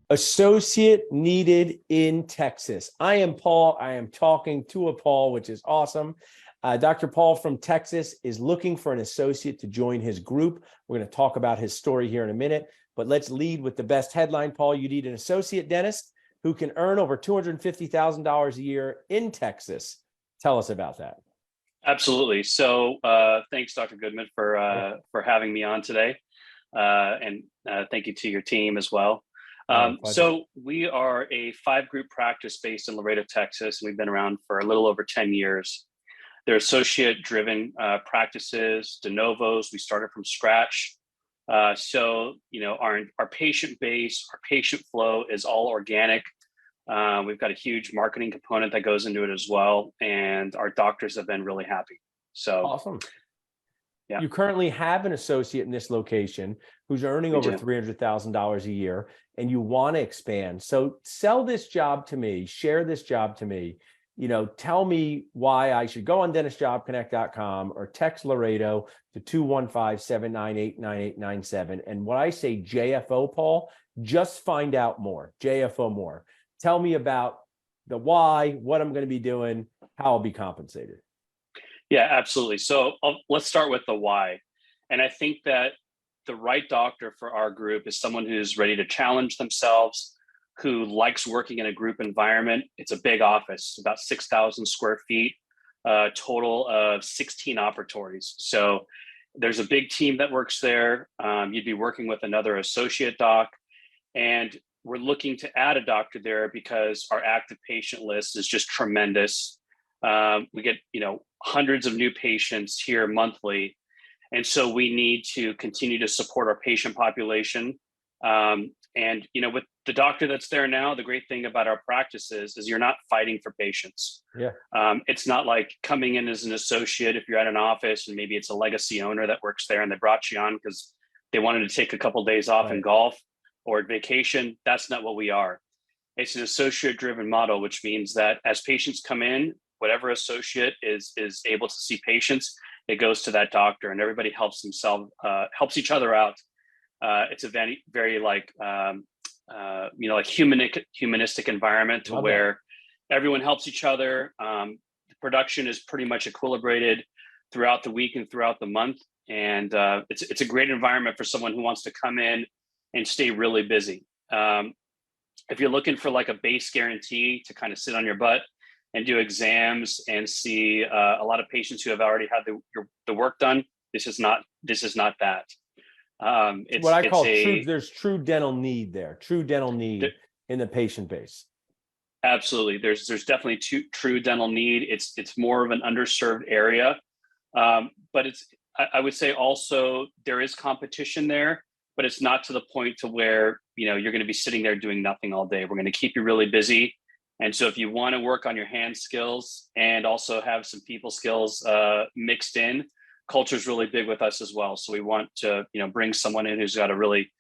Associate needed in Texas. I am Paul. I am talking to a Paul, which is awesome. Dr. Paul from Texas is looking for an associate to join his group. We're going to talk about his story here in a minute, but let's lead with the best headline. Paul, you need an associate dentist who can earn over $250,000 a year in Texas. Tell us about that. Absolutely. So thanks, Dr. Goodman, for having me on today. And thank you to your team as well. So we are a 5-group practice based in Laredo, Texas. We've been around for a little over 10 years. They're associate-driven practices, de novos. We started from scratch. So, our patient base, our patient flow is all organic. We've got a huge marketing component that goes into it as well. And our doctors have been really happy. So awesome. Yeah. You currently have an associate in this location who's earning over $300,000 a year, and you want to expand. So sell this job to me, share this job to me. Tell me why I should go on dentistjobconnect.com or text Laredo to 215-798-9897. And when I say JFO, Paul, just find out more, JFO more. Tell me about the why, what I'm going to be doing, how I'll be compensated. Yeah, absolutely. So let's start with the why. And I think that the right doctor for our group is someone who's ready to challenge themselves, who likes working in a group environment. It's a big office, about 6,000 square feet, total of 16 operatories. So there's a big team that works there. You'd be working with another associate doc, and we're looking to add a doctor there because our active patient list is just tremendous. We get, hundreds of new patients here monthly. And so we need to continue to support our patient population. And with the doctor that's there now, the great thing about our practices is you're not fighting for patients. Yeah. It's not like coming in as an associate if you're at an office and maybe it's a legacy owner that works there and they brought you on because they wanted to take a couple of days off in golf or vacation. That's not what we are. It's an associate-driven model, which means that as patients come in, whatever associate is able to see patients, it goes to that doctor, and everybody helps helps each other out. It's a very, very humanistic environment to where everyone helps each other. The production is pretty much equilibrated throughout the week and throughout the month. And it's a great environment for someone who wants to come in and stay really busy. If you're looking for like a base guarantee to kind of sit on your butt and do exams and see a lot of patients who have already had the work done, this is not that. It's what I call there's true dental need there, in the patient base. Absolutely. There's definitely true dental need. It's more of an underserved area. But I would say also there is competition there, but it's not to the point to where, you're going to be sitting there doing nothing all day. We're going to keep you really busy. And so if you want to work on your hand skills and also have some people skills mixed in, culture is really big with us as well. So we want to, bring someone in who's got a really,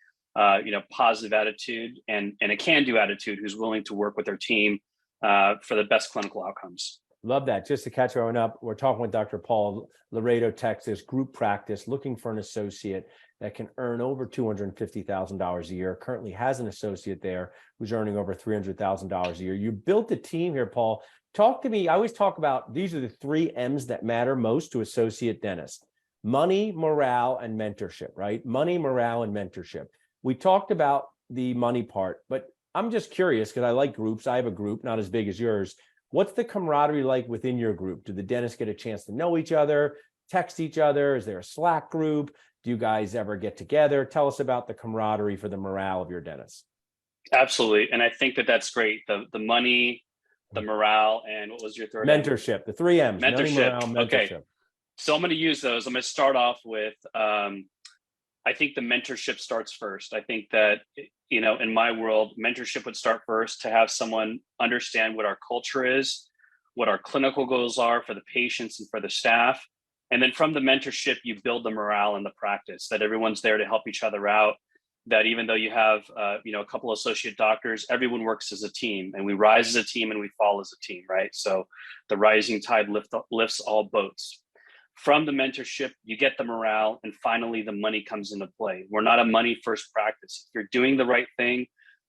positive attitude and a can-do attitude, who's willing to work with their team for the best clinical outcomes. Love that. Just to catch everyone up, we're talking with Dr. Paul, Laredo, Texas, group practice, looking for an associate that can earn over $250,000 a year. Currently has an associate there who's earning over $300,000 a year. You built a team here, Paul. Talk to me. I always talk about these are the 3 M's that matter most to associate dentists: money, morale, and mentorship, right? Money, morale, and mentorship. We talked about the money part, but I'm just curious because I like groups. I have a group, not as big as yours. What's the camaraderie like within your group? Do the dentists get a chance to know each other, text each other? Is there a Slack group? Do you guys ever get together? Tell us about the camaraderie for the morale of your dentists. Absolutely. And I think that's great. The money, the morale, and what was your third? Mentorship, the 3 M's. Mentorship. Money, morale, mentorship. Okay. So I'm going to use those. I'm going to start off with, I think the mentorship starts first. I think that, in my world, mentorship would start first, to have someone understand what our culture is, what our clinical goals are for the patients and for the staff. And then from the mentorship, you build the morale in the practice, that everyone's there to help each other out, that even though you have, a couple of associate doctors, everyone works as a team, and we rise as a team and we fall as a team, right? So the rising tide lifts all boats. From the mentorship, you get the morale, and finally the money comes into play. We're not a money first practice. If you're doing the right thing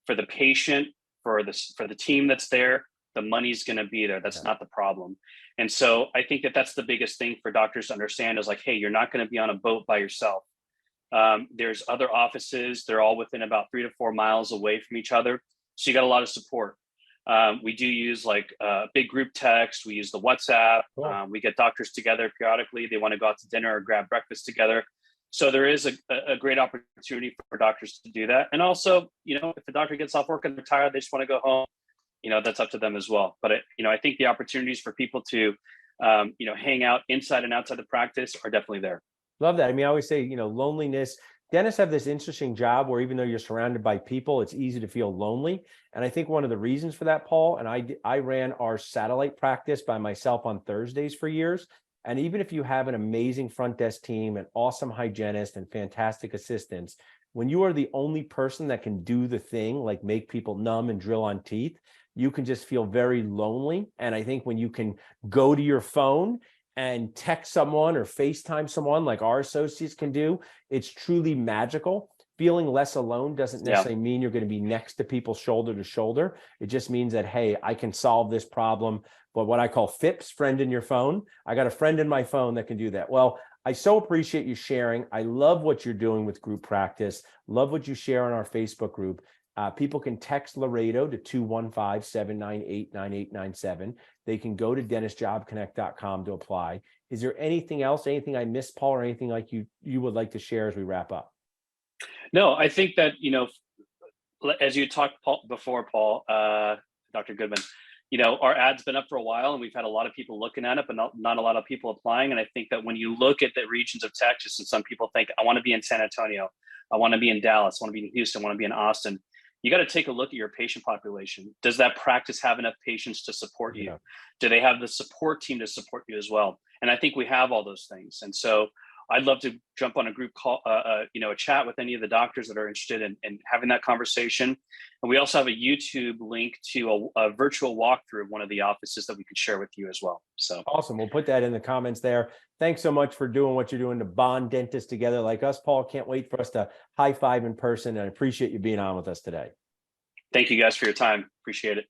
for the patient, for the team that's there, the money's going to be there. That's not the problem. And so I think that that's the biggest thing for doctors to understand is like, hey, you're not going to be on a boat by yourself. There's other offices. They're all within about 3 to 4 miles away from each other. So you got a lot of support. We do use like big group text. We use the WhatsApp. Cool. We get doctors together periodically. They want to go out to dinner or grab breakfast together. So there is a great opportunity for doctors to do that. And also, you know, if a doctor gets off work and they're tired, they just want to go home, you know, that's up to them as well. But, you know, I think the opportunities for people to, you know, hang out inside and outside the practice are definitely there. Love that. I mean, I always say, you know, loneliness. Dentists have this interesting job where even though you're surrounded by people, it's easy to feel lonely. And I think one of the reasons for that, Paul, and I ran our satellite practice by myself on Thursdays for years. And even if you have an amazing front desk team, an awesome hygienist, and fantastic assistants, when you are the only person that can do the thing, like make people numb and drill on teeth, you can just feel very lonely. And I think when you can go to your phone and text someone or FaceTime someone like our associates can do, it's truly magical. Feeling less alone doesn't necessarily mean you're going to be next to people shoulder to shoulder. It just means that, hey, I can solve this problem. But what I call FIPS, friend in your phone. I got a friend in my phone that can do that. Well, I so appreciate you sharing. I love what you're doing with group practice. Love what you share on our Facebook group. People can text Laredo to 215-798-9897. They can go to dentistjobconnect.com to apply. Is there anything else, anything I missed, Paul, or anything like you would like to share as we wrap up? No, I think that, you know, as you talked before, Paul, Dr. Goodman, you know, our ad's been up for a while and we've had a lot of people looking at it, but not a lot of people applying. And I think that when you look at the regions of Texas, and some people think, I want to be in San Antonio, I want to be in Dallas, I want to be in Houston, I want to be in Austin. You got to take a look at your patient population. Does that practice have enough patients to support you? Do they have the support team to support you as well? And I think we have all those things. And so I'd love to jump on a group call, you know, a chat with any of the doctors that are interested in having that conversation. And we also have a YouTube link to a virtual walkthrough of one of the offices that we could share with you as well. So awesome. We'll put that in the comments there. Thanks so much for doing what you're doing to bond dentists together like us, Paul. Can't wait for us to high five in person. And I appreciate you being on with us today. Thank you guys for your time. Appreciate it.